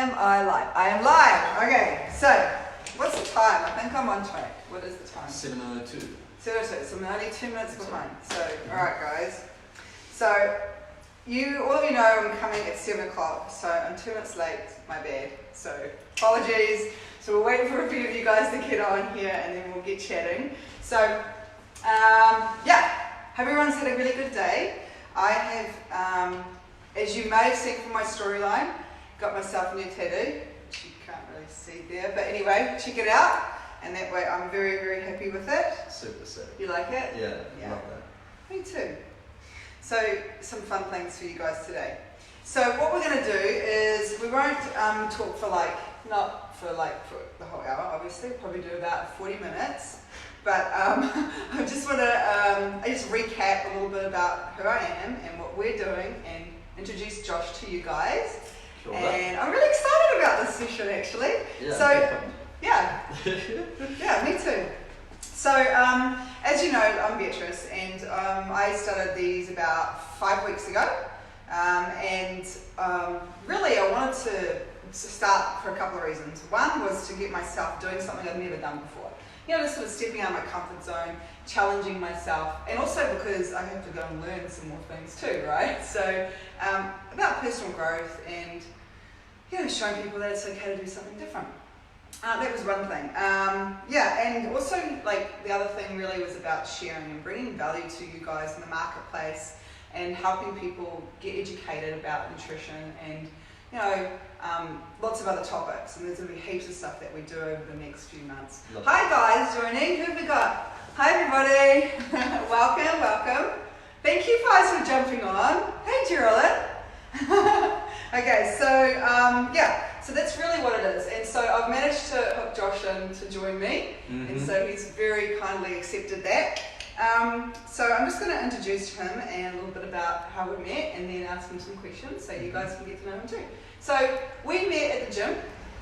Am I live? I am live. Okay, so what's the time? I think I'm on track. What is the time? 7:02. 7:02. So I'm only 2 minutes behind. So, alright guys. So, all of you know I'm coming at 7 o'clock. So I'm 2 minutes late. My bad. So, apologies. So we're waiting for a few of you guys to get on here and then we'll get chatting. So, yeah. Hope everyone's had a really good day. I have, as you may have seen from my storyline, got myself a new tattoo, which you can't really see there, but anyway, check it out, and that way I'm very, very happy with it. Super sick. You like it? Yeah. Love that. Me too. So, some fun things for you guys today. So what we're going to do is, we won't talk for not for the whole hour, obviously, we'll probably do about 40 minutes. But I just want to recap a little bit about who I am and what we're doing and introduce Josh to you guys. Sure. And I'm really excited about this session actually. Yeah, so, yeah. Yeah, me too. So, as you know, I'm Beatrice and I started these about 5 weeks ago. Really I wanted to start for a couple of reasons. One was to get myself doing something I've never done before. You know, just sort of stepping out of my comfort zone, challenging myself, and also because I have to go and learn some more things too, right? So, about personal growth and, showing people that it's okay to do something different. That was one thing. And also, the other thing really was about sharing and bringing value to you guys in the marketplace and helping people get educated about nutrition and, lots of other topics, and there's going to be heaps of stuff that we do over the next few months. Hi guys, joining. Who have we got? Hi everybody. welcome. Thank you guys for jumping on. Hey Geraldine. Okay, so that's really what it is. And so I've managed to hook Josh in to join me, and so he's very kindly accepted that. So I'm just going to introduce him and a little bit about how we met and then ask him some questions so you guys can get to know him too. So we met at the gym,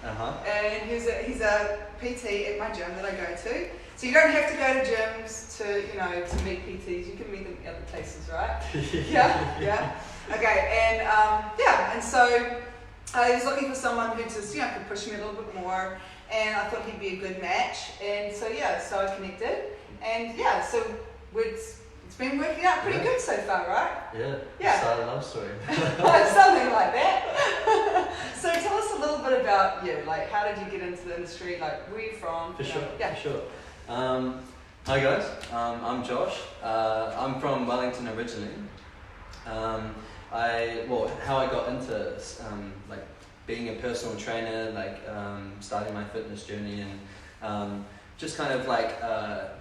and he's a PT at my gym that I go to. So you don't have to go to gyms to meet PTs, you can meet them at other places, right? Yeah. Okay, and so I was looking for someone who just could push me a little bit more, and I thought he'd be a good match, and so I connected, and so it's been working out pretty good so far, right? Yeah. Started a love story. Something like that. So tell us a little bit about you, how did you get into the industry, where are you from? For sure. Hi guys, I'm Josh. I'm from Wellington originally. How I got into being a personal trainer, starting my fitness journey and just kind of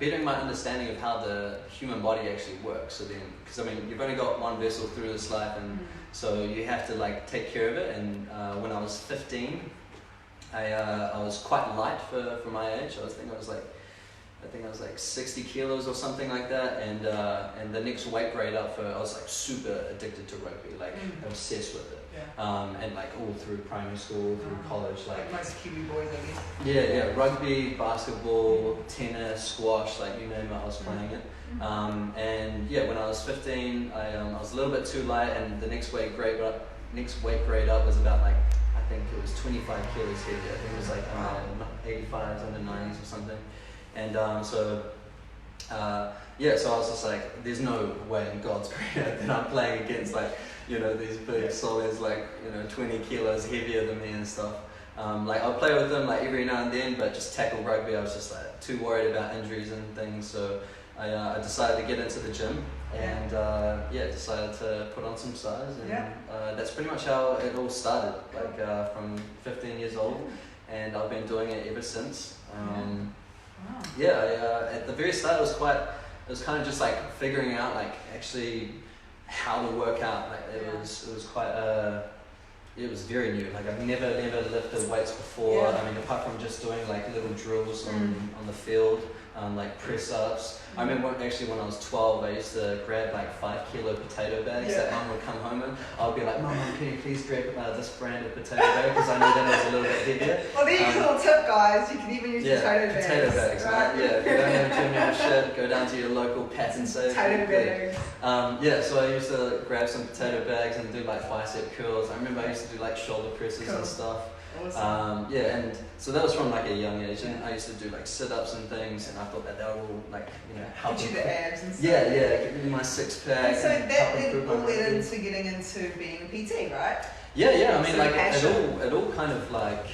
bettering my understanding of how the human body actually works. So then, because you've only got one vessel through this life, and so you have to take care of it. And when I was 15, I was quite light for my age. I think I was 60 kilos or something like that, and the next weight grade up I was super addicted to rugby, obsessed with it. And all through primary school, through college, most Kiwi boys, I guess. Yeah, rugby, basketball, tennis, squash, you name it, I was playing it. When I was 15, I was a little bit too light, and the next weight grade up was about I think it was 25 kilos heavier. I think it was 85s, under 90s or something. And so I was just there's no way in God's creator that I'm playing against these big solids 20 kilos heavier than me and stuff. I'll play with them every now and then, but just tackle rugby, I was just too worried about injuries and things. So I decided to get into the gym and decided to put on some size, and that's pretty much how it all started. From 15 years old, and I've been doing it ever since. At the very start it was kind of just figuring out actually how to work out. It was quite it was very new. I've never lifted weights before. Apart from just doing little drills on the field, press ups. I remember when I was 12, I used to grab 5 kilo potato bags that Mum would come home in. I'd be like, Mum, can you please grab this brand of potato bag, because I know that it was a little bit heavier. Well, there you go, a little tip, guys. You can even use potato bags. Potato bags, right? If you don't have a gym shit, go down to your local Pat and Save. Potato bags. So I used to grab some potato bags and do bicep curls. I remember I used to to do like shoulder presses Cool. and stuff. Awesome. Yeah, and so that was from like a young age, and I used to do like sit-ups and things, and I thought that they were all like, you know, help Get you improve- the abs and stuff. yeah, give me my six pack. And so and that help then improve my all led rugby. into getting into being a PT, right? Yeah. I mean, So like passion. it all kind of like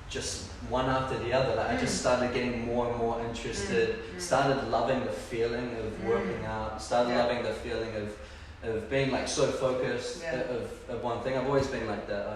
just one after the other. Like I just started getting more and more interested. Started loving the feeling of working out. Started Yeah. loving the feeling of being like so focused Yeah. of one thing. I've always been like that.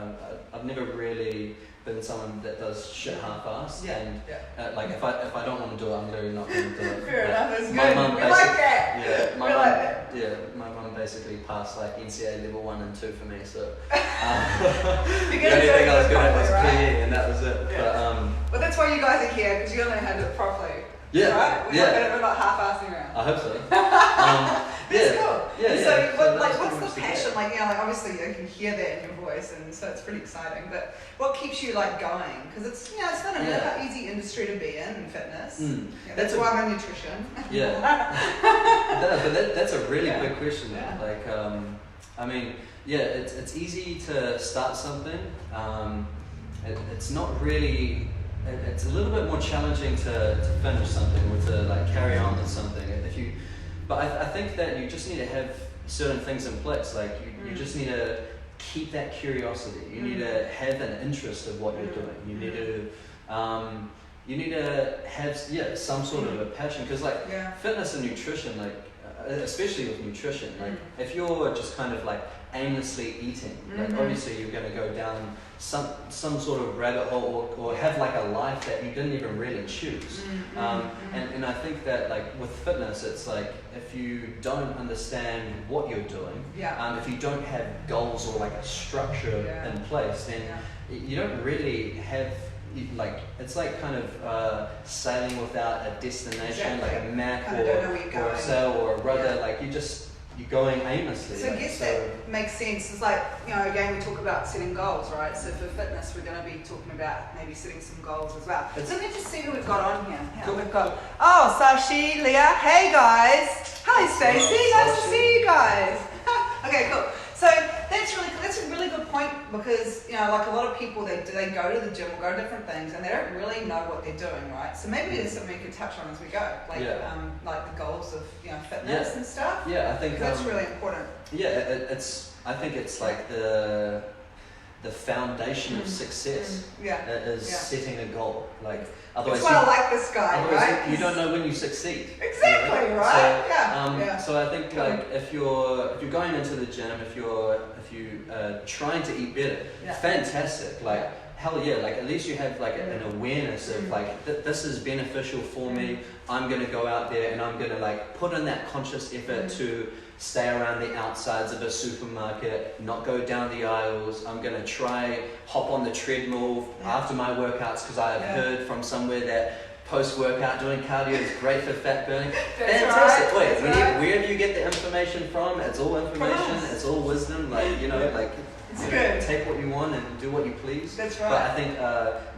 I've never really been someone that does shit half-assed. Yeah. And Yeah. like if I don't want to do it, I'm literally not going to do it. Fair Like, enough, it's my good. mum We basic- like that. Yeah, We my like mum. that. Yeah, my mum basically passed like NCAA level 1 and 2 for me. So You're the gonna only do thing I was it good at was properly, right? PE, and that was it. Yeah. But that's why you guys are here, because you're going to learn how to do it properly. Yeah, Right? yeah. We're not half-assing around. I hope so. That's yeah, cool. yeah, And yeah. so, So what, like, that's what's pretty much the the passion? goal. Like, you know, like obviously you can hear that in your voice, and so it's pretty exciting. But what keeps you like going? Because it's, you know, it's not an easy industry to be in fitness. Mm. Yeah, that's why I'm in nutrition. Yeah. That's a really big question. Yeah. Like, I mean, yeah, it's easy to start something. It's not really. It's a little bit more challenging to finish something or to like carry on with something. But I think that you just need to have certain things in place. Like you just need to keep that curiosity. You need to have an interest of what you're doing. You need to. You need to have some sort of a passion, because like fitness and nutrition, like especially with nutrition, like if you're just kind of like aimlessly eating, like obviously you're going to go down some sort of rabbit hole or have like a life that you didn't even really choose. And I think that like with fitness, it's like if you don't understand what you're doing, if you don't have goals or like a structure in place, then you don't really have. Like it's like kind of sailing without a destination, like a map or a sail or a rudder. Like you're going aimlessly. So I guess that makes sense. It's like, you know, again, we talk about setting goals, right? So for fitness, we're going to be talking about maybe setting some goals as well. So let's just see who we've got on here. Cool. We've got, Sashi, Leah. Hey guys. Hi Stacey. Nice to see you guys. Okay, cool. So that's a really good point, because, you know, like a lot of people, they go to the gym or go to different things and they don't really know what they're doing, right? So maybe it's something we could touch on as we go, like like the goals of, you know, fitness and stuff. Yeah, I think that's really important. Yeah, I think it's like the foundation of success is setting a goal. Like otherwise, that's why I like this guy, right? You don't know when you succeed. Exactly, right? So I think like if you're going into the gym, if you trying to eat better, fantastic. Like hell yeah, like at least you have like an awareness of like this is beneficial for me. I'm gonna go out there and I'm gonna like put in that conscious effort to stay around the outsides of a supermarket, not go down the aisles. I'm going to try hop on the treadmill after my workouts, because I have heard from somewhere that post-workout doing cardio is great for fat burning. Fantastic. Wait, where do you get the information from? It's all information. It's all wisdom. Like, you know, like take what you want and do what you please. That's right. But I think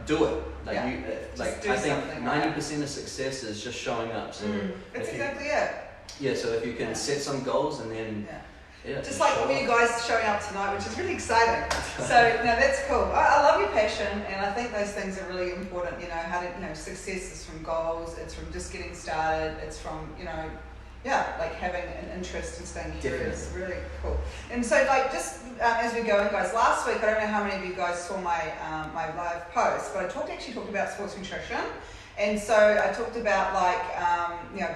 do it. Like I think 90% of success is just showing up. So that's exactly it. Yeah, so if you can set some goals and then just like all you guys showing up tonight, which is really exciting. So that's cool. I love your passion, and I think those things are really important. You know, how to, you know, success is from goals. It's from just getting started. It's from, you know, like having an interest and staying curious. Really cool. And so like just as we go in, guys, last week, I don't know how many of you guys saw my my live post, but I actually talked about sports nutrition. And so I talked about like, you know,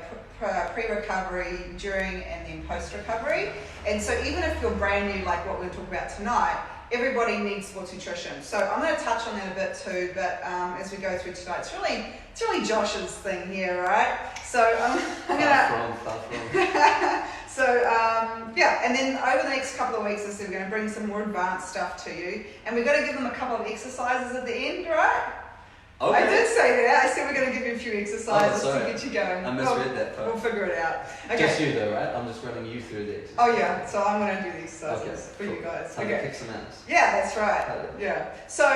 pre-recovery, during, and then post-recovery. And so even if you're brand new, like what we're talking about tonight, everybody needs sports nutrition. So I'm going to touch on that a bit too, but as we go through tonight, it's really Josh's thing here, right? So I'm going to... So, and then over the next couple of weeks, as I said, we're going to bring some more advanced stuff to you. And we're going to give them a couple of exercises at the end, right? Okay. I did say that. I said we're going to give you a few exercises to get you going. I misread that part. We'll figure it out. Okay. Just you though, right? I'm just running you through the exercises. Oh yeah, so I'm going to do the exercises for you guys. Time to kick some ass. Yeah, that's right. Yeah. So,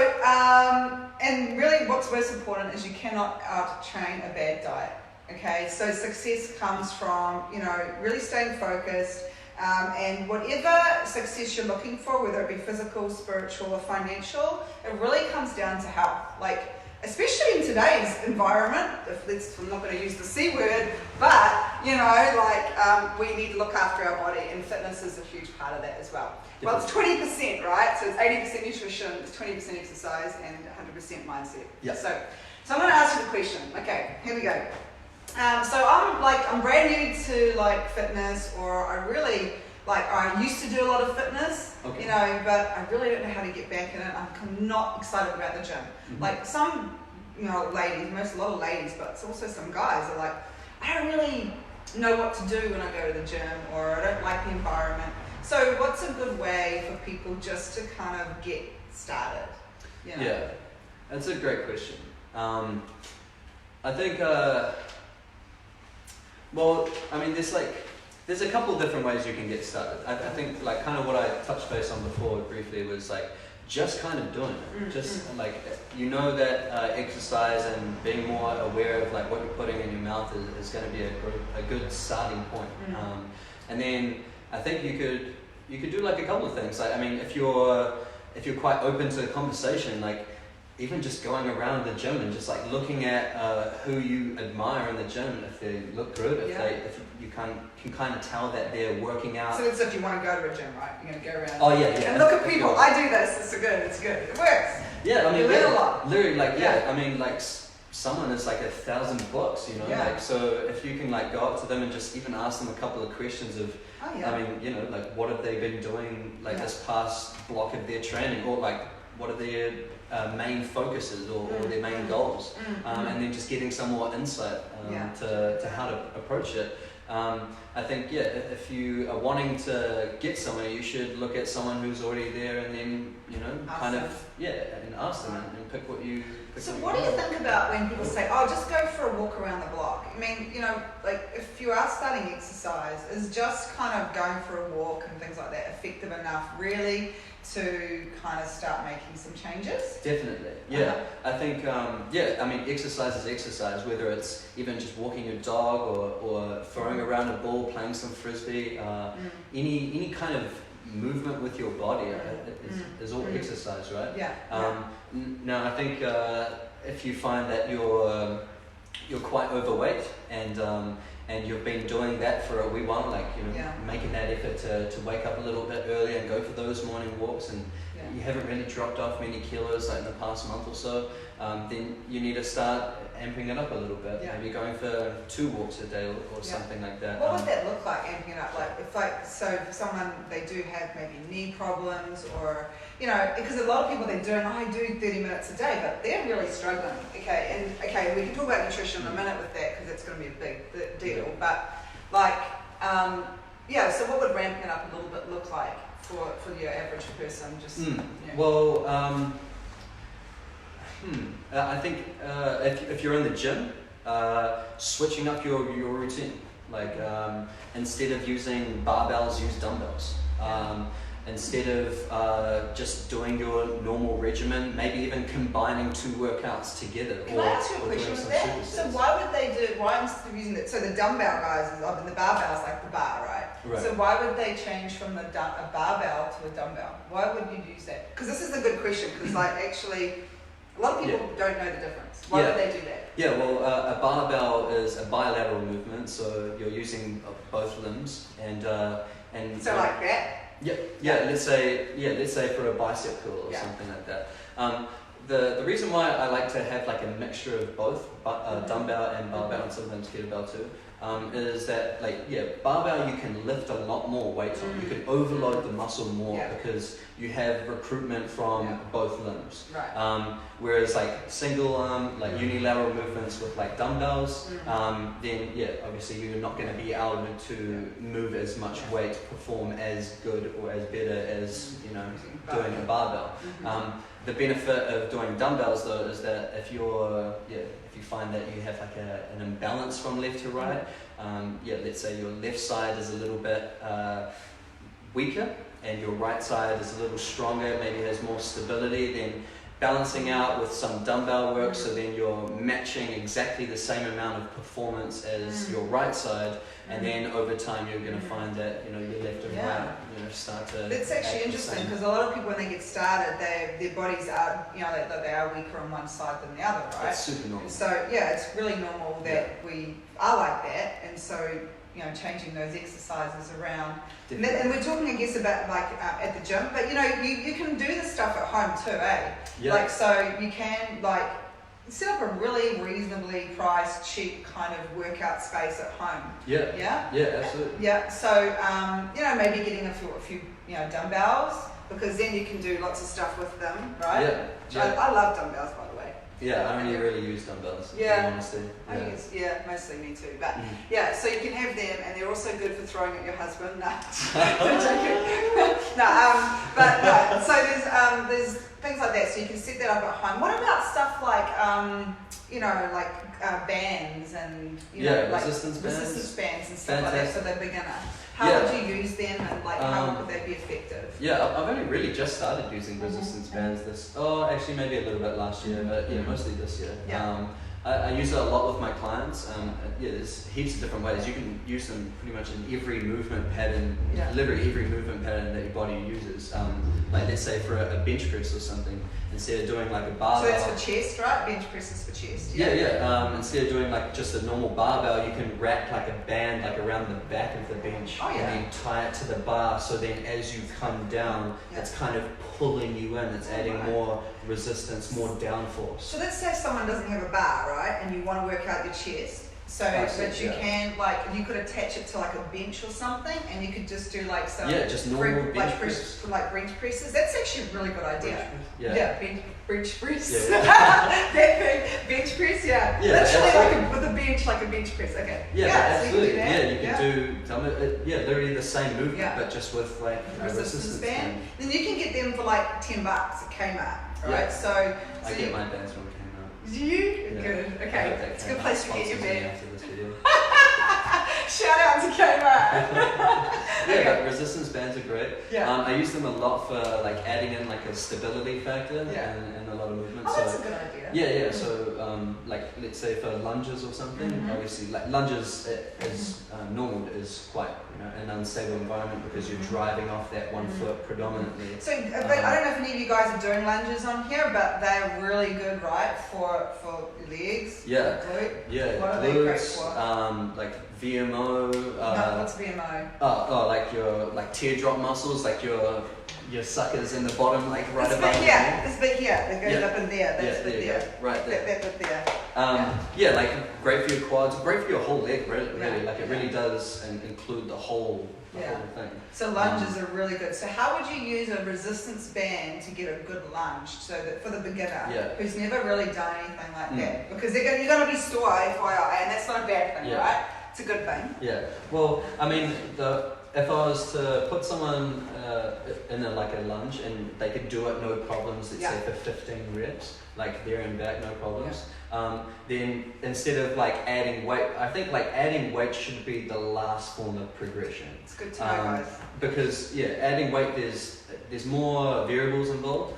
and really what's most important is you cannot out-train a bad diet. Okay, so success comes from, you know, really staying focused, And whatever success you're looking for, whether it be physical, spiritual, or financial, it really comes down to health. Like, especially in today's environment, I'm not going to use the C word, but, you know, like, we need to look after our body, and fitness is a huge part of that as well. Well, it's 20%, right? So it's 80% nutrition, it's 20% exercise, and 100% mindset. Yeah. So I'm going to ask you the question. Okay, here we go. So I'm brand new to like fitness, or I used to do a lot of fitness, Okay. you know, but I really don't know how to get back in it. I'm not excited about the gym. Mm-hmm. Like some, you know, ladies, a lot of ladies, but it's also some guys are like, I don't really know what to do when I go to the gym, or I don't like the environment. So what's a good way for people just to kind of get started? You know? Yeah, that's a great question. I think, well, I mean, there's a couple of different ways you can get started. I think, like, kind of what I touched base on before briefly was like, just kind of doing it. Just like, you know that exercise and being more aware of like what you're putting in your mouth is going to be a good starting point. And then I think you could do like a couple of things. Like, I mean, if you're quite open to the conversation, like even just going around the gym and just like looking at who you admire in the gym, if they look good, if you can kind of tell that they're working out. So it's if you want to go to a gym, right? You're going to go around. Oh yeah. And look at people. I do this. It's good. It works. Yeah, I mean, you learn a lot. Literally, like, I mean, like, someone is like 1,000 bucks, you know, like, so if you can like go up to them and just even ask them a couple of questions of, I mean, you know, like, what have they been doing like this past block of their training, or like, what are their main focuses or their main goals, and then just getting some more insight to how to approach it. I think, if you are wanting to get somewhere, you should look at someone who's already there, and then, you know, and ask them and pick what you. So what do you think about when people say, oh, just go for a walk around the block? I mean, you know, like, if you are starting exercise, is just kind of going for a walk and things like that effective enough really to kind of start making some changes? Definitely, yeah. I think, I mean, exercise is exercise, whether it's even just walking your dog or throwing around a ball, playing some frisbee, any kind of movement with your body is all exercise, right? Yeah. Now, I think if you find that you're quite overweight and you've been doing that for a wee while, like, you know, making that effort to wake up a little bit early and go for those morning walks, and you haven't really dropped off many kilos like in the past month or so, then you need to start amping it up a little bit. Maybe going for 2 walks a day or something like that. What would that look like, amping it up? Like, so for someone, they do have maybe knee problems, or, you know, because a lot of people, they're doing, I do 30 minutes a day, but they're really struggling. Okay, we can talk about nutrition in a minute with that, because it's going to be a big deal. But like, so what would ramping it up a little bit look like for your average person? Just well, I think if you're in the gym, switching up your routine, like instead of using barbells, use dumbbells. Instead of just doing your normal regimen, maybe even combining 2 workouts together. Can I ask you a question with that? So why instead of using the dumbbell guys, the barbell's like the bar, right? So why would they change from a barbell to a dumbbell? Why would you use that? Because this is a good question, because like actually, a lot of people don't know the difference. Why would they do that? Yeah, well, a barbell is a bilateral movement, so you're using both limbs, and so like that. Let's say for a bicep curl or something like that. The reason why I like to have like a mixture of both, dumbbell and barbell, and sometimes kettlebell too, is that barbell you can lift a lot more weight on. You can overload the muscle more because you have recruitment from both limbs. Right. Whereas like single arm, like unilateral movements with like dumbbells, then obviously you're not going to be able to move as much weight, perform as good or as better as doing a barbell. The benefit of doing dumbbells though is that if you find that you have like an imbalance from left to right, let's say your left side is a little bit weaker and your right side is a little stronger, maybe has more stability, then balancing out with some dumbbell work, so then you're matching exactly the same amount of performance as your right side, and then over time you're going to find that your left and right start to. That's actually interesting because a lot of people when they get started, their bodies are they are weaker on one side than the other, right? It's super normal. So it's really normal that we are like that, and so changing those exercises around. And we're talking, I guess, about like at the gym, but you can do this stuff at home too, eh? Yeah. Like, so you can like set up a really reasonably priced, cheap kind of workout space at home. Yeah. Yeah. Yeah, absolutely. Yeah. So maybe getting a few dumbbells, because then you can do lots of stuff with them, right? Yeah. I love dumbbells, by the way. Yeah, I only really use dumbbells. Yeah. Honestly. I use, mostly me too. But Mm. so you can have them, and they're also good for throwing at your husband. No, I'm joking. But no. So there's things like that. So you can set that up at home. What about stuff like bands and resistance bands and stuff like that for the beginner? How would you use them, and how would they be effective? Yeah, I've only really just started using resistance bands actually maybe a little bit last year, but mostly this year. Yeah. I use it a lot with my clients. There's heaps of different ways. You can use them pretty much in every movement pattern, literally every movement pattern that your body uses. Like let's say for a bench press or something, instead of doing like a barbell. So that's for chest, right? Bench press is for chest. Instead of doing like just a normal barbell, you can wrap like a band like around the back of the bench and then tie it to the bar. So then as you come down, it's kind of pulling you in. It's adding more resistance, more downforce. So let's say someone doesn't have a bar, right, and you want to work out your chest. So that you can you could attach it to like a bench or something, and you could just do like some just normal bench press, like bench presses. That's actually a really good idea. Bench press. That thing, bench press. Literally with a bench, like a bench press. Okay. Absolutely. So you can do literally the same movement, but just with like a resistance band. Then you can get them for like $10 at Kmart, right? So I get my bands from Kmart. Do you? Yeah. Good. Okay. It's a good place to get your band. After this video. Shout out to Kmart. But resistance bands are great. Yeah. I use them a lot for like adding in like a stability factor and a lot of movement. Oh, that's a good idea. Yeah. So like let's say for lunges or something, obviously like lunges is normal is quite an unstable environment because you're driving off that one foot predominantly. So, but I don't know if any of you guys are doing lunges on here, but they're really good, right, for legs. Yeah. Glute. Yeah. What are they great for? Like VMO. What's VMO? Like your teardrop muscles, like your suckers in the bottom, like right above. This bit here that goes up in there. That's bit there. Right there. That bit there. Like great for your quads, great for your whole leg, really. Like it really does include the whole thing. So lunges are really good. So how would you use a resistance band to get a good lunge? So that for the beginner who's never really done anything like that, because you're going to be sore, FYI, and that's not a bad thing, right? It's a good thing. Yeah. Well, I mean, if I was to put someone in a lunge and they could do it no problems, let's say for 15 reps, like there and back, no problems. Then instead of like adding weight, I think like adding weight should be the last form of progression. It's good to know, guys. Because adding weight, there's more variables involved.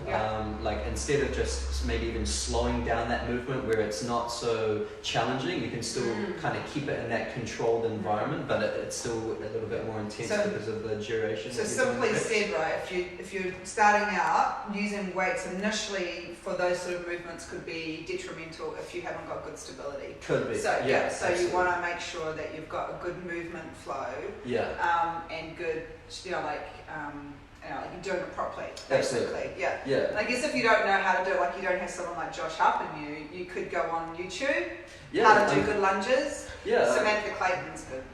Like instead of just maybe even slowing down that movement where it's not so challenging, you can still kind of keep it in that controlled environment, but it's still a little bit more intense because of the duration. So simply said, right, if you're starting out, using weights initially for those sort of movements could be detrimental if you haven't got good stability. Could be. So so you want to make sure that you've got a good movement flow. And good, you're doing it properly, basically. Yeah. I guess if you don't know how to do it, like you don't have someone like Josh helping you could go on YouTube, how to do good lunges. Samantha Clayton's good.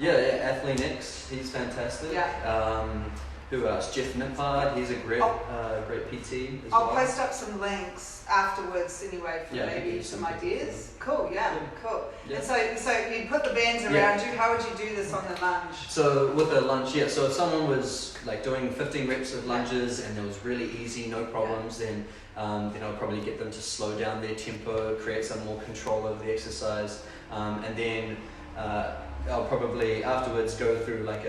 Athlean X, he's fantastic. Who else? Jeff Nippard, he's a great PT as I'll well. post up some links afterwards anyway for maybe some ideas. Cool. Cool. And so you put the bands around you. How would you do this on the lunge? So with a lunge, so if someone was like doing 15 reps of lunges and it was really easy, no problems, then I'll probably get them to slow down their tempo, create some more control over the exercise, and then I'll probably afterwards go through like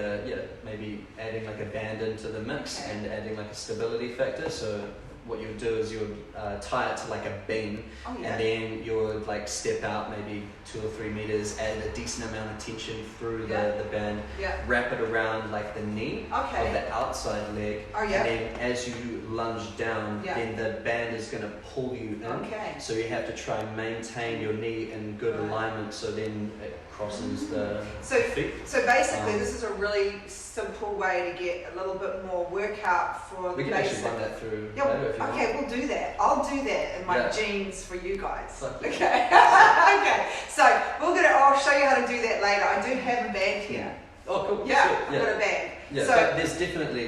maybe adding like a band into the mix and adding like a stability factor. So what you would do is you would tie it to like a beam, Oh, yeah. and then you would like step out maybe 2 or 3 meters, add a decent amount of tension through the band, Yeah. wrap it around like the knee of Okay. the outside leg, Oh, yeah. and then as you lunge down, Yeah. then the band is going to pull you in. Okay. So you have to try and maintain your knee in good Right. alignment, so then it crosses the So, feet. so basically, Um, this is a really simple way to get a little bit more workout for We the can actually basic. run that through Yeah, later if you okay, want. we'll do that. I'll do that in my Yeah. jeans for you guys. Fuck Okay. yeah. Okay. So I'll show you how to do that later. I do have a band here. Oh, cool. Yeah, Sweet. I've got a band. Yeah, So- but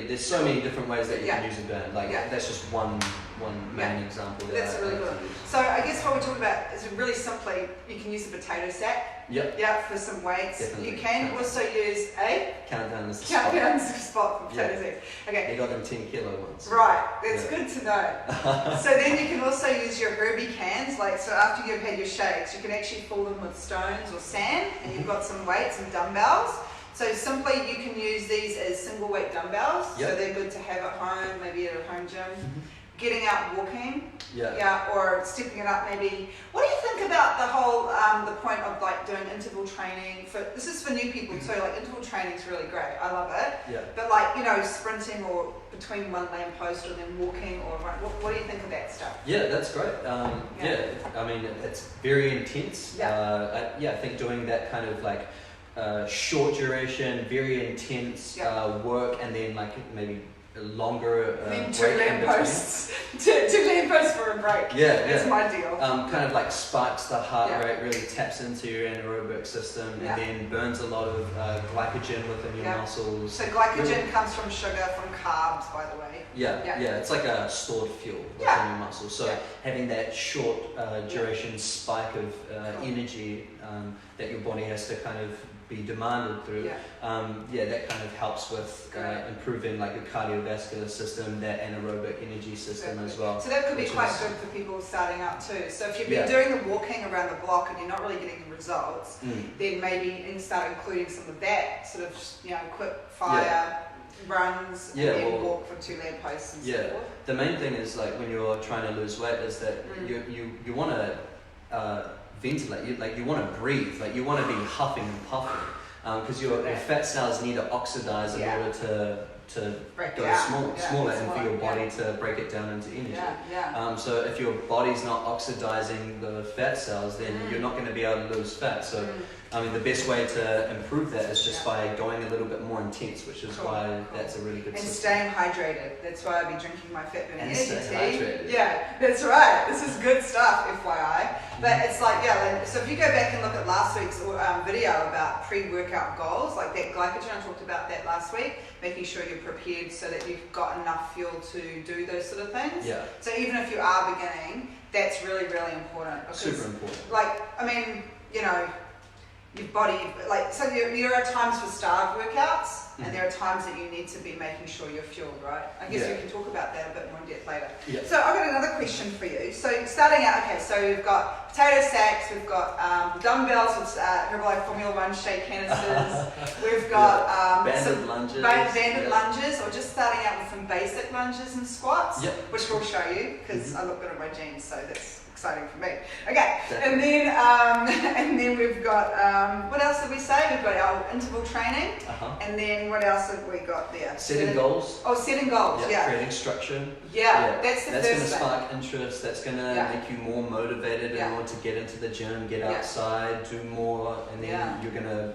there's so many different ways that you Yeah. can use a band. Like Yeah. that's just one main example. That That's I really like good. to use. So I guess what we're talking about is really simply, you can use a potato sack. Yep. Yeah, for some weights. Definitely. You can also use a Countdown is the countdown spot. spot for potato Yeah. sacks. Okay. They got them 10-kilo ones. Right, that's Yeah. good to know. So then you can also use your Herbie cans, like so after you've had your shakes, you can actually fill them with stones or sand, and you've got some weights and dumbbells. So simply you can use these as single weight dumbbells, so Yep. they're good to have at home, maybe at a home gym. Getting out walking, Yeah. or stepping it up maybe. What do you think about the whole, the point of like doing interval training this is for new people too, like interval training is really great, I love it. Yeah. But like, sprinting or between one lamppost or then walking or run, what do you think of that stuff? Yeah, that's great. Yeah. I mean, it's very intense. Yeah. I think doing that kind of like short duration, very intense Yeah. work, and then like maybe a longer Then two break in between. lampposts, two lampposts for a break. Yeah, That's yeah. my deal. Kind of like spikes the heart Yeah. rate, really taps into your anaerobic system, Yeah. and then burns a lot of glycogen within your Yeah. muscles. So glycogen comes from sugar, from carbs, by the way. Yeah, Yeah. yeah, it's like a stored fuel within Yeah. your muscles. So Yeah. having that short duration spike of Cool. energy that your body has to kind of be demanded through, Yeah. that kind of helps with Great. improving like your cardiovascular system, that anaerobic energy system as well. So that could be which quite is- good for people starting out too. So if you've been Yeah. doing the walking around the block and you're not really getting the results, Mm. then maybe you can start including some of that sort of, quick fire runs and Yeah, then well- walk for two lampposts and Yeah. so forth. The main thing is like when you're trying to lose weight is that you want to ventilate. You want to breathe. Like you want to be huffing and puffing because your fat cells need to oxidize in Yeah. order to Break go it out. smaller Yeah, and for your body to break it down into energy. Yeah. So if your body's not oxidizing the fat cells, then you're not going to be able to lose fat. So I mean, the best way to improve that is just by going a little bit more intense, which is Cool, why cool. that's a really good And system. staying hydrated. That's why I'll be drinking my Fat Burning And Energy staying tea. hydrated. Yeah, that's right. This is good stuff, FYI. But it's like, so if you go back and look at last week's video about pre-workout goals, like that glycogen, I talked about that last week, making sure you're prepared so that you've got enough fuel to do those sort of things. Yeah, So even if you are beginning, that's really, really important. Because, super important. like, I mean, your body, like, so there are times for starved workouts, and there are times that you need to be making sure you're fueled, right? I guess we can talk about that a bit more in depth later. Yeah. So I've got another question for you. So starting out, okay, so we've got potato sacks, we've got dumbbells with Herbalife Formula 1 shake canisters, we've got Banded some lunges. banded Yeah. lunges, or just starting out with some basic lunges and squats, Yep. which we'll show you, because I look good in my jeans, so that's exciting for me. Okay, Definitely. and then we've got, what else did we say? We've got our interval training, and then what else have we got there? Setting goals. Oh, setting goals, yeah. Creating structure. That's the That's going to first thing. spark interest. That's going to Yeah. make you more motivated in Yeah. order to get into the gym, get Yeah. outside, do more, and then Yeah. you're going to,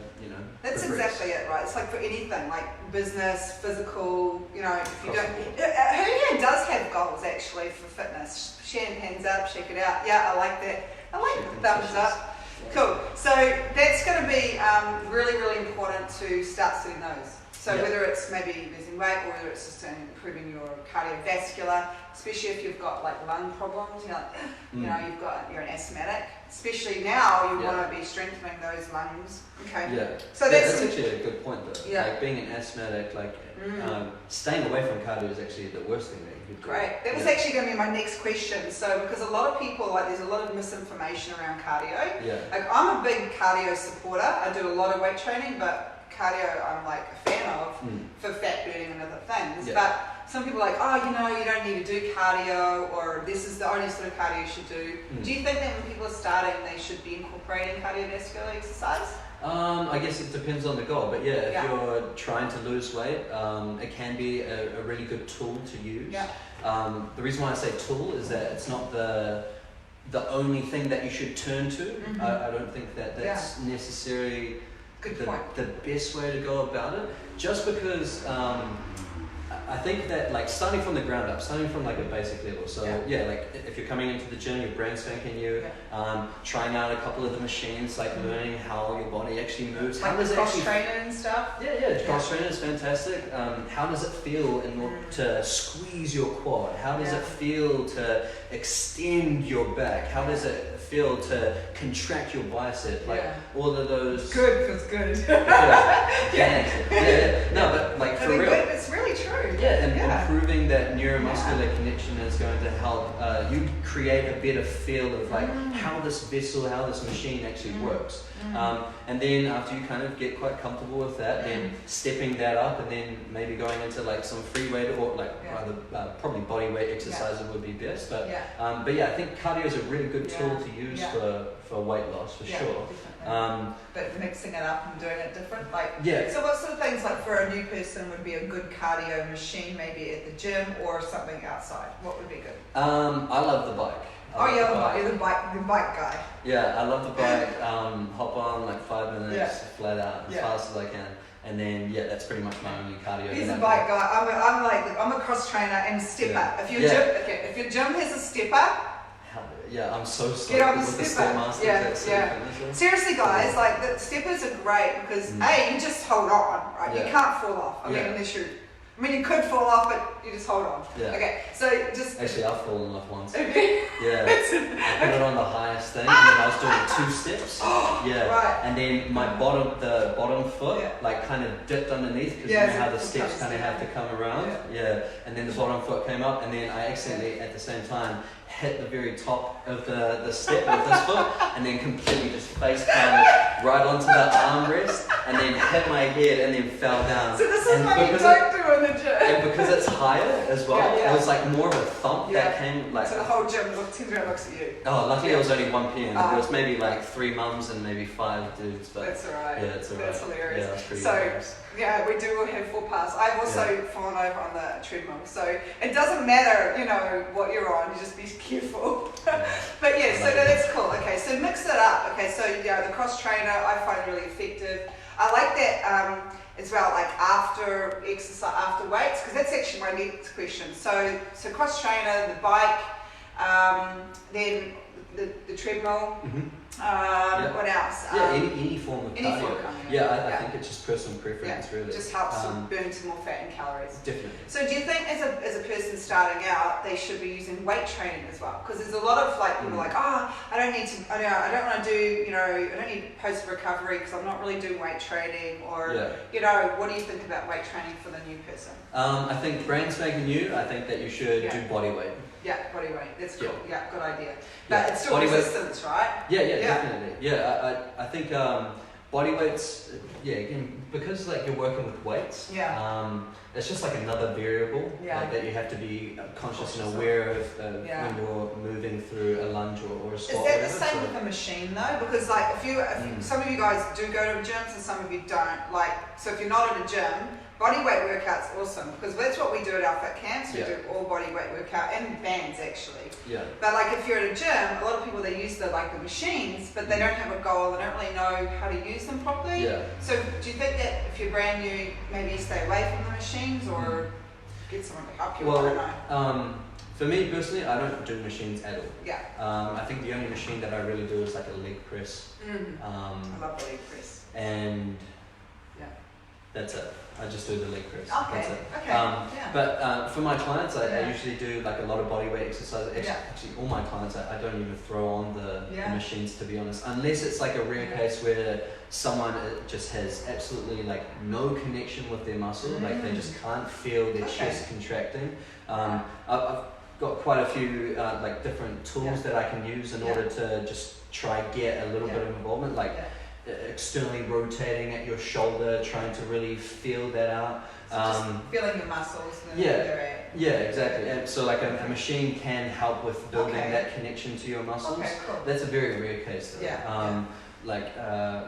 That's progress. exactly it, right? It's like for anything, like business, physical, if you Across don't. the board. Who here does have goals actually for fitness? Hands up, shake it out. Yeah, I like that. I like Shaking the thumbs sessions. up. Cool. So that's going to be really, really important to start setting those. So Yeah. whether it's maybe losing weight or whether it's just improving your cardiovascular, especially if you've got like lung problems, you're an asthmatic. Especially now, you Yeah. want to be strengthening those lungs. Okay. Yeah. So Yeah, that's actually a good point though. Yeah. Like being an asthmatic, staying away from cardio is actually the worst thing that you could do. great. That was Yeah. actually going to be my next question. So because a lot of people, there's a lot of misinformation around cardio. Yeah. Like I'm a big cardio supporter. I do a lot of weight training, but cardio I'm like a fan of for fat burning and other things. Yeah. But some people are like, oh, you don't need to do cardio, or this is the only sort of cardio you should do. Do you think that when people are starting, they should be incorporating cardiovascular exercise? I guess it depends on the goal, but if Yeah. you're trying to lose weight, it can be a really good tool to use. Yeah. The reason why I say tool is that it's not the only thing that you should turn to. I don't think that that's necessarily Good point. the best way to go about it. Just because I think that like starting from the ground up, starting from like a basic level. So like if you're coming into the gym, you're brand spanking new, trying out a couple of the machines, like learning how your body actually moves. Like How does it cross actually training and stuff. cross training is fantastic. How does it feel to squeeze your quad? How does it feel to extend your back? How does it feel to contract your bicep? Like all of those. Good, feels good. No, but like for real. It's really true. And improving that neuromuscular connection is going to help you create a better feel of like how this vessel, how this machine actually works. And then after you kind of get quite comfortable with that, then stepping that up and then maybe going into like some free weight or like rather probably body weight exercises would be best. But I think cardio is a really good tool to use for weight loss for sure. But mixing it up and doing it different, like Yeah. So what sort of things like for a new person would be a good cardio machine, maybe at the gym or something outside? What would be good? I love the bike. You're the bike guy. Yeah, I love the bike. Hop on like 5 minutes, flat out, as fast as I can, and then that's pretty much my only cardio. He's a bike guy. I'm a cross trainer and stepper. If your gym has a stepper, I'm so stoked get on the with the stepper. Stepmasters. Seriously, guys, like the steppers are great because you just hold on, right? You can't fall off. I mean, unless you. I mean, you could fall off, but you just hold on. Yeah. Okay, so just. Actually, I've fallen off once. Okay. Yeah. I put it on the highest thing, and then I was doing 2 steps. Right. And then the bottom foot, like kind of dipped underneath because you know how the steps kind of have to come around. And then the bottom foot came up, and then I accidentally at the same time hit the very top of the step with this foot, and then completely just face planted right onto the armrest, and then hit my head, and then fell down. So this is what you don't do in the gym. And because it's higher as well, it was like more of a thump that came like. So the whole gym looks at you. Oh, luckily it was only 1 p.m. There was maybe like 3 mums and maybe 5 dudes, but that's alright. Yeah, it's alright. That's hilarious. Yeah, that's pretty so hilarious. we do have 4 paths. I've also fallen over on the treadmill, so it doesn't matter, what you're on. You just be careful. But so that's cool. Okay, so mix it up. Okay, so the cross trainer I find really effective. I like that as well, like after exercise, after weights, because that's actually my next question. So cross trainer, the bike, then the treadmill. What else? Any form of any cardio. form of cardio. I think it's just personal preference, really. It just helps to burn some more fat and calories. Definitely. So do you think as a person starting out, they should be using weight training as well? Because there's a lot of people like, I don't want to do, I don't need post recovery because I'm not really doing weight training, or what do you think about weight training for the new person? I think brand spanking new. I think that you should do body weight. Yeah, body weight. That's cool. Yeah, good idea. Yeah. But it's still body resistance, right? Definitely. I think body weights. Again, because like you're working with weights. It's just like another variable that you have to be conscious and aware of when you're moving through a lunge or a squat. Is that the same with a machine though? Because like if some of you guys do go to gyms and some of you don't. Like, so if you're not at a gym, body weight workout's awesome because that's what we do at our fit camps. We do all body weight workout and bands actually. But like if you're at a gym, a lot of people they use the machines, but they don't have a goal. They don't really know how to use them properly. So do you think that if you're brand new, maybe you stay away from the machines or get someone to help you? I don't know. For me personally, I don't do machines at all. I think the only machine that I really do is like a leg press. I love the leg press. And that's it. I just do the leg press. Okay. That's it. Okay. But for my clients, I usually do like a lot of body weight exercises. Actually, all my clients, I don't even throw on the machines, to be honest, unless it's like a rare case where someone just has absolutely like no connection with their muscle, like they just can't feel their chest contracting. I've got quite a few like different tools that I can use in order to just try get a little bit of involvement. Like externally rotating at your shoulder, trying to really feel that out. So just feeling your muscles and yeah. where they're at. Yeah, exactly. And so like a machine can help with building Okay. that connection to your muscles. Okay, cool. That's a very rare case though. Yeah,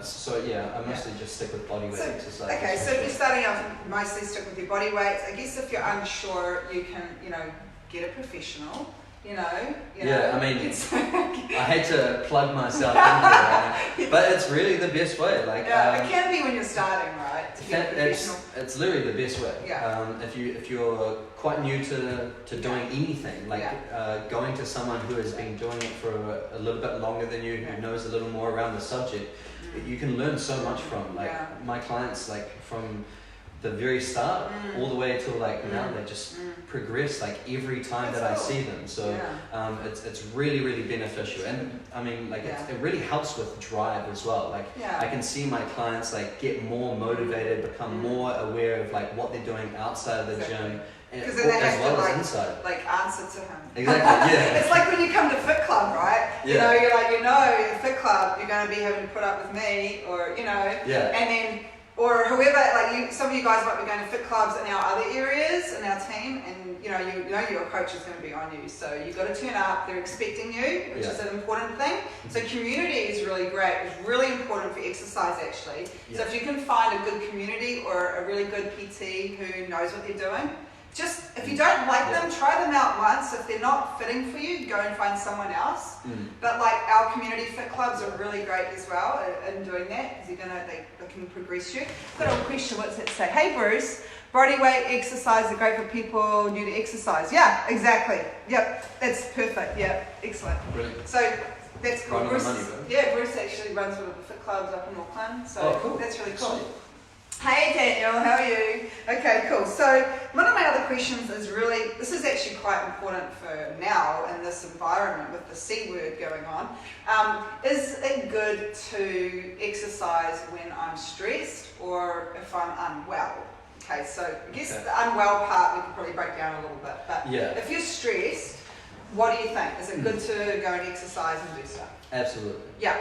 So yeah, I mostly just stick with body weight So, exercise. Okay, so if you're starting off, mostly stick with your body weights. I guess if you're unsure, you can, get a professional. Yeah, I mean, I hate to plug myself into it, but it's really the best way. Like, it can be when you're starting, right? To get a professional. it's literally the best way. Yeah. If you're quite new to doing anything, like going to someone who has been doing it for a little bit longer than you, who knows a little more around the subject, you can learn so much from. Like my clients, like from the very start all the way till like now, they just progress like every time that I see them. So it's really, really beneficial. And I mean, like it really helps with drive as well. Like I can see my clients like get more motivated, become more aware of like what they're doing outside of the gym. Because then they have as well to as inside. like answer to him. Exactly, yeah. It's like when you come to Fit Club, right? Yeah. You're like, Fit Club, you're going to be having to put up with me, or and then. Or whoever, like some of you guys might be going to fit clubs in our other areas in our team, and you know your coach is going to be on you. So you've got to turn up. They're expecting you, which is an important thing. So community is really great. It's really important for exercise, actually. So if you can find a good community or a really good PT who knows what they're doing, just if you don't like them, try them out once. If they're not fitting for you, go and find someone else. But like our community fit clubs are really great as well in doing that, because they can progress you. Got a question. What's it say? Hey Bruce, body weight exercise are great for people new to exercise. Yeah, exactly. Yep, that's perfect. Yeah, excellent. Brilliant. So that's cool. Right Bruce, on the money, Bruce actually runs one of the fit clubs up in Auckland. So cool. That's really cool. Sweet. Hey Daniel, how are you? Okay, cool. So one of my other questions is really, this is actually quite important for now in this environment with the C word going on. Is it good to exercise when I'm stressed or if I'm unwell? Okay, so I guess the unwell part we could probably break down a little bit, but if you're stressed, what do you think? Is it good to go and exercise and do stuff? Absolutely. Yeah.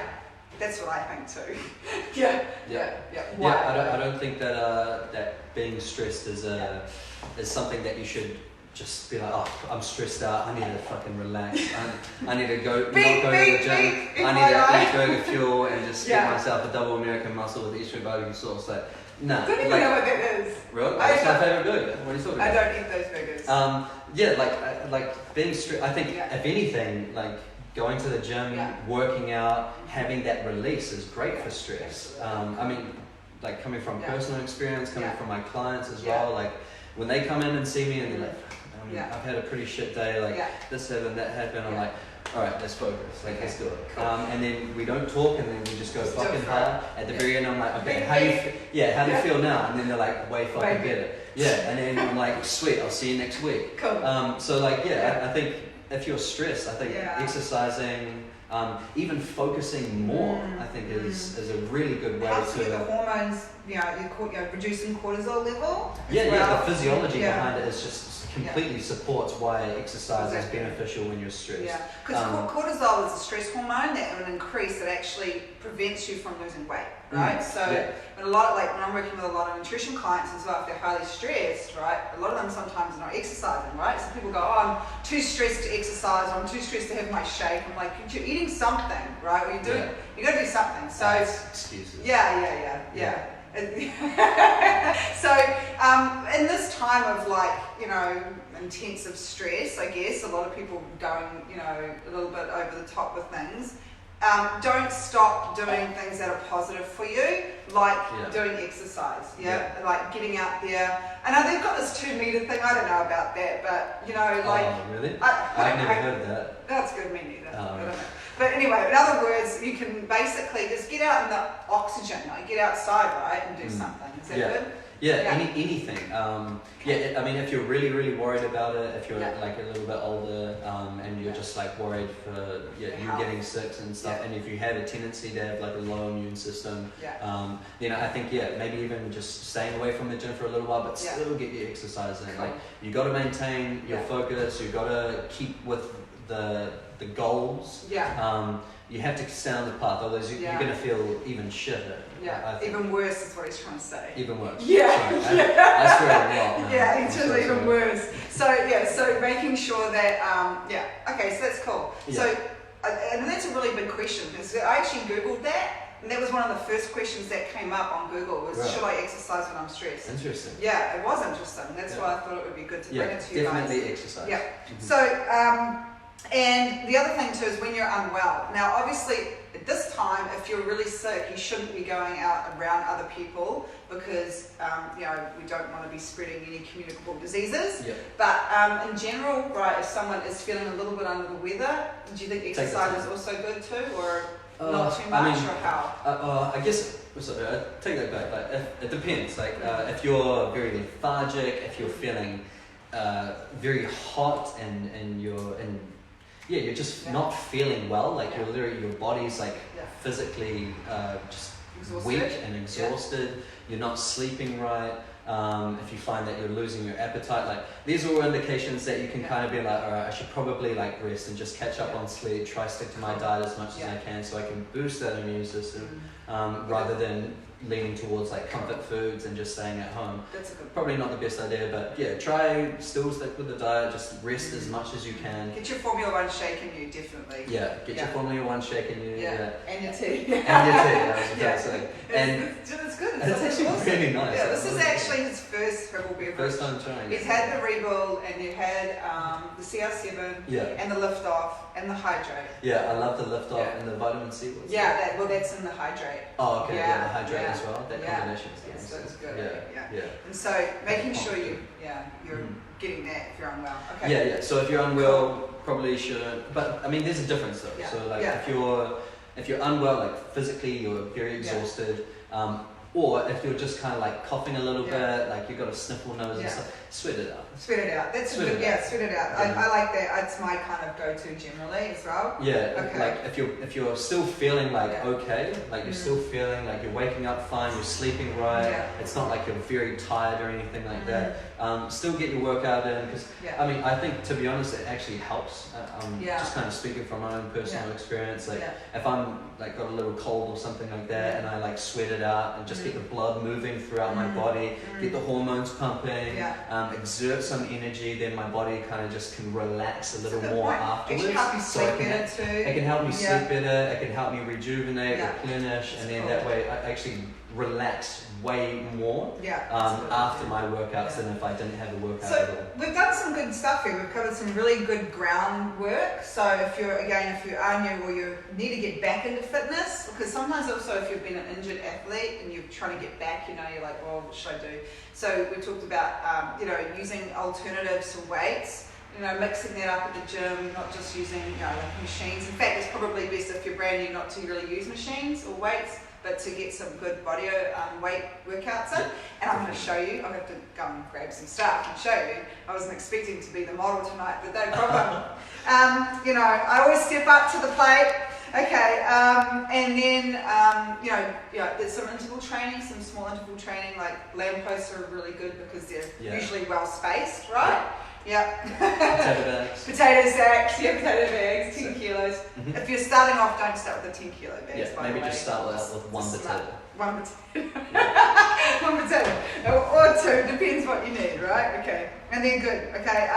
That's what I think too. Why? Yeah, I don't think that that being stressed is something that you should just be like, oh, I'm stressed out. I need to fucking relax. I need to go not go to the gym. I need to eat burger fuel and just get myself a double American muscle with extra barbecue sauce. Like, no. I don't even know what that is. Really? That's my favorite burger. What are you talking about? I don't eat those burgers. Like being stressed. I think if anything, like going to the gym, working out, having that release is great for stress. I mean, like coming from personal experience, coming from my clients as well, like when they come in and see me and they're like, I've had a pretty shit day, like this happened, that happened, I'm like, alright, let's focus, like let's do it. Cool. And then we don't talk and then we just go fucking hard. At the very end I'm like, okay, how do you feel now? And then they're like, way fucking better. Yeah, and then I'm like, sweet, I'll see you next week. Cool. I think if you're stressed, I think exercising, even focusing more, I think is a really good way helps to with the hormones, you're reducing cortisol level. The physiology behind it is just completely supports why exercise is beneficial when you're stressed. Yeah, because cortisol is a stress hormone that when increase, it actually prevents you from losing weight, right? So when when I'm working with a lot of nutrition clients as well, if they're highly stressed, right, a lot of them sometimes are not exercising, right? So people go, oh, I'm too stressed to exercise, or I'm too stressed to have my shake. I'm like, you're eating something, right? Or you got to do something. So excuses. Yeah. So in this time of intensive stress, I guess a lot of people going a little bit over the top with things. Don't stop doing things that are positive for you, like doing exercise, like getting out there. I know they've got this 2 meter thing, I don't know about that, but Oh, really? I've never heard of that. That's good, me neither. I don't know. But anyway, in other words, you can basically just get out in the oxygen, like get outside, right, and do something. Is that good? Anything. I mean, if you're really, really worried about it, if you're like a little bit older, and you're just like worried for you getting sick and stuff, and if you have a tendency to have like a low immune system, I think maybe even just staying away from the gym for a little while, but still get your exercise in. Like you got to maintain your focus. You got to keep with the goals. Yeah. You have to stay on the path, otherwise you're going to feel even shitter. Yeah, even worse is what he's trying to say. Even worse. Yeah. Sorry, I swear a lot. Man. Yeah, it's just even worse. So making sure that, okay, so that's cool. Yeah. So, and that's a really big question, because I actually Googled that, and that was one of the first questions that came up on Google was, right. should I exercise when I'm stressed? Interesting. Yeah, it was interesting. That's why I thought it would be good to bring it to you guys. Definitely exercise. Yeah. So, and the other thing too is when you're unwell. Now, obviously, at this time, if you're really sick, you shouldn't be going out around other people because, we don't want to be spreading any communicable diseases. Yeah. But in general, right, if someone is feeling a little bit under the weather, do you think exercise is also good too, or not too much, or how? I guess, sorry, I take that back. Like, it depends. Like, if you're very lethargic, if you're feeling very hot, and you're just not feeling well. Like your body's like physically just exhausted. weak and exhausted. You're not sleeping right. If you find that you're losing your appetite, like these are all indications that you can kind of be like, all right, I should probably like rest and just catch up on sleep. Try stick to my diet as much as I can, so I can boost that immune system, rather than leaning towards like comfort foods and just staying at home. That's a good point. Probably not the best idea, but yeah, try still stick with the diet. Just rest as much as you can. Get your Formula One shake in you, definitely. Yeah, get your Formula One shake in you. Yeah, and your tea. And your tea. I was about to say. And it's good. it's actually awesome. really nice. Yeah, this is actually his first herbal beverage. First time trying. He's had the Rebuild, and you had the CR7, and the Lift Off, and the Hydrate. Yeah, I love the Lift Off and the vitamin C. That's in the Hydrate. Oh, okay. Yeah, the Hydrate as well. That combination is that's good. Yeah. And so making sure you're getting that if you're unwell. Okay. Yeah. So if you're unwell, probably shouldn't. But I mean, there's a difference though. Yeah. So like if you're unwell, like physically, you're very exhausted. Or if you're just kind of like coughing a little bit, like you've got a sniffle nose and stuff, sweat it out. Sweat it out. That's sweat good. Sweat it out. I like that. That's my kind of go-to generally as well. Yeah. Okay. Like if you're still feeling like okay, like you're still feeling like you're waking up fine, you're sleeping right. Yeah. It's not like you're very tired or anything like that. Still get your workout in because I mean I think to be honest it actually helps. Just kind of speaking from my own personal experience. Like if I'm like got a little cold or something like that and I like sweat it out and just get the blood moving throughout my body, get the hormones pumping, exert some energy, then my body kind of just can relax a little more afterwards. It can help you sleep better too. It can help me sleep better, it can help me rejuvenate, replenish, and then that way I actually relax way more after my workouts than if I didn't have a workout at all. So we've done some good stuff here. We've covered some really good groundwork. So if you are new or you need to get back into fitness, because sometimes also if you've been an injured athlete and you're trying to get back, you're like, well, what should I do? So we talked about using alternatives to weights. Mixing that up at the gym, not just using like machines. In fact, it's probably best if you're brand new not to really use machines or weights, but to get some good body weight workouts in. And I'm going to show you. I'll have to go and grab some stuff and show you. I wasn't expecting to be the model tonight, but no problem. I always step up to the plate. Okay, and then there's some interval training, some small interval training. Like lampposts are really good because they're usually well spaced, right? Yeah. Potato bags. Potato sacks. Potato bags. 10 kilos. If you're starting off, don't start with the 10 kilo bags. Yeah, maybe just start with one potato. One potato. One potato. Or two, depends what you need, right? Okay. And then good. Okay.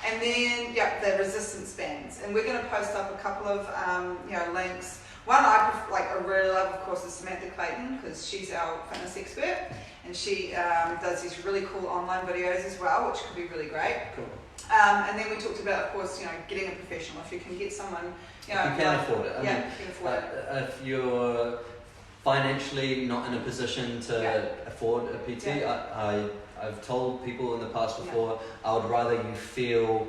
And then the resistance bands, and we're going to post up a couple of links. One I really love, of course, is Samantha Clayton because she's our fitness expert, and she does these really cool online videos as well, which could be really great. Cool. And then we talked about, of course, getting a professional. If you can get someone, you can afford it. You can afford it. If you're financially not in a position to afford a PT, I've told people in the past before, I would rather you feel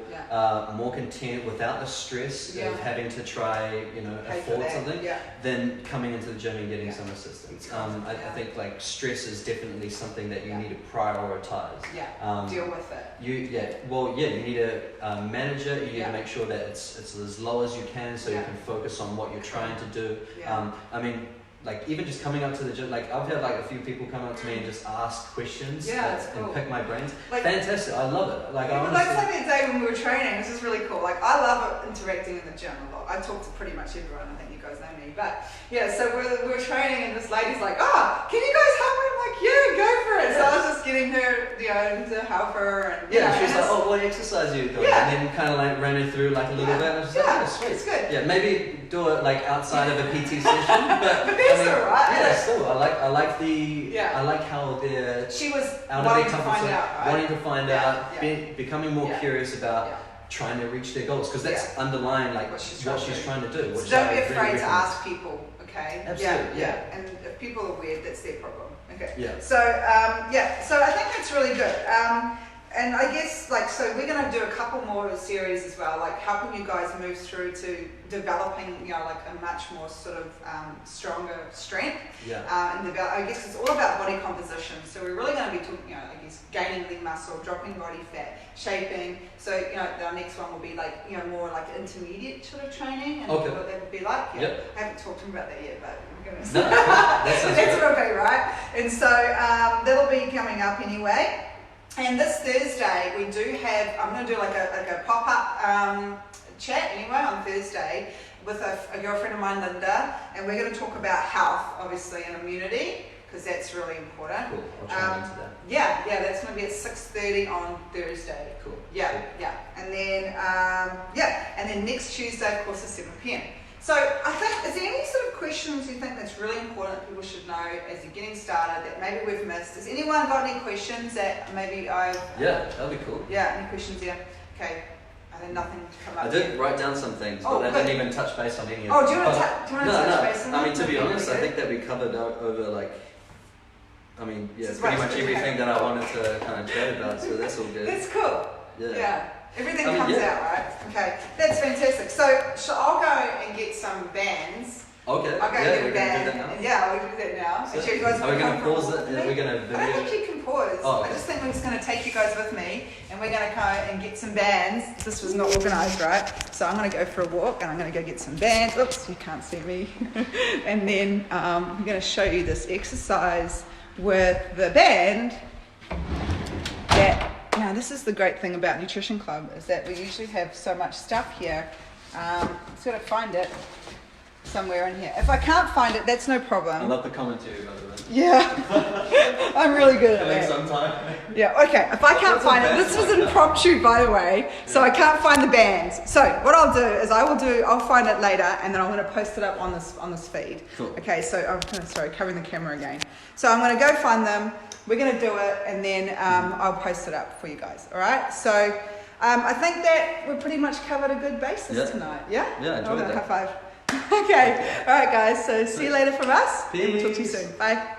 more content without the stress of having to try, afford something, than coming into the gym and getting some assistance. I think like stress is definitely something that you need to prioritize. Deal with it. You need to manage it. You need to make sure that it's as low as you can, so you can focus on what you're trying to do. like even just coming up to the gym, like I've had like a few people come up to me and just ask questions That's and cool. pick my brains. Like, Fantastic, I love it. Like I like honestly, that day when we were training, this is really cool. Like I love interacting in the gym a lot. I talk to pretty much everyone. I think you guys know me, but yeah. So we were training, and this lady's like, "Oh, can you guys help me?" I'm like, "Yeah, go for it." So I was just getting her, to help her, and yeah, you she was know, like, "Oh, what exercise are you doing?" Yeah. And then kind of like ran me through like a little bit, and I was just like, Yeah, "Oh, sweet." it's good. Yeah, maybe do it like outside of a PT session, but But that's I mean, alright. Yeah, still, I like the, Yeah. I like how they're She was out of wanting their to comfort find zone, out, right? wanting to find Yeah, out, yeah. becoming more Yeah. curious about Yeah. trying to reach their goals, because that's underlying like What she's what trying she's to trying to do. So Which don't I be really afraid to recommend. ask people, okay? Absolutely, Yeah, yeah. And if people are weird, that's their problem. Okay. Yeah. So so I think that's really good. And I guess so we're going to do a couple more series as well, like helping you guys move through to developing, like a much more sort of stronger strength. Yeah. And I guess it's all about body composition. So we're really going to be talking, I guess, gaining lean muscle, dropping body fat, shaping. So our next one will be more like intermediate sort of training, and Okay. what that would be like. Yeah. Yep. I haven't talked to him about that yet, but we're going to. No, that sounds That's good. what it'll be, right? And so that'll be coming up anyway. And this Thursday we do have. I'm going to do like a pop-up chat anyway on Thursday with a girlfriend of mine, Linda, and we're going to talk about health, obviously, and immunity, because that's really important. Cool. I'll try into that. Yeah, that's going to be at 6:30 on Thursday. Cool. Yeah, Cool. yeah. And then next Tuesday, of course, is 7 p.m. So I think, is there any sort of questions you think that's really important that people should know as you're getting started that maybe we've missed? Has anyone got any questions that maybe I've... Yeah, that'd be cool. Yeah, any questions here? Okay, I think nothing to come up I did yet. write down some things, Oh, but I good. didn't even touch base on any of them. Oh, do you want to But- touch base on No, I that? mean, to be Okay, honest, I really think that we covered out over This is pretty right, much so everything that I wanted to kind of chat about, so that's all good. That's cool. Yeah. Yeah. Everything I mean, comes yeah. out, right? Okay, that's fantastic. So I'll go and get some bands. Okay, I'll go yeah, get we're a going to do band. that now. And yeah, we'll do that now. So, Actually, you guys are we going to comfortable pause it? with Are me? we going to I don't video? think you can pause. Oh, I okay. just think we're just going to take you guys with me, and we're going to go and get some bands. This was not organised, right? So I'm going to go for a walk, and I'm going to go get some bands. Oops, you can't see me. And then I'm going to show you this exercise with the band. This is the great thing about Nutrition Club, is that we usually have so much stuff here. Just got to find it somewhere in here. If I can't find it, that's no problem. I love the commentary, by the way. Yeah, I'm really good at that. Sometime. Yeah, okay. If I can't What's a find it, band? this was impromptu, by the way, so I can't find the bands. So what I'll do is I'll find it later, and then I'm going to post it up on this feed. Cool. Okay, so I'm covering the camera again. So I'm going to go find them. We're going to do it, and then I'll post it up for you guys. All right. So I think that we've pretty much covered a good basis Yeah. tonight. Yeah. Yeah, I enjoyed Well done, that. High five. Okay. All right, guys. So see you later from us. Peace. Talk to you soon. Bye.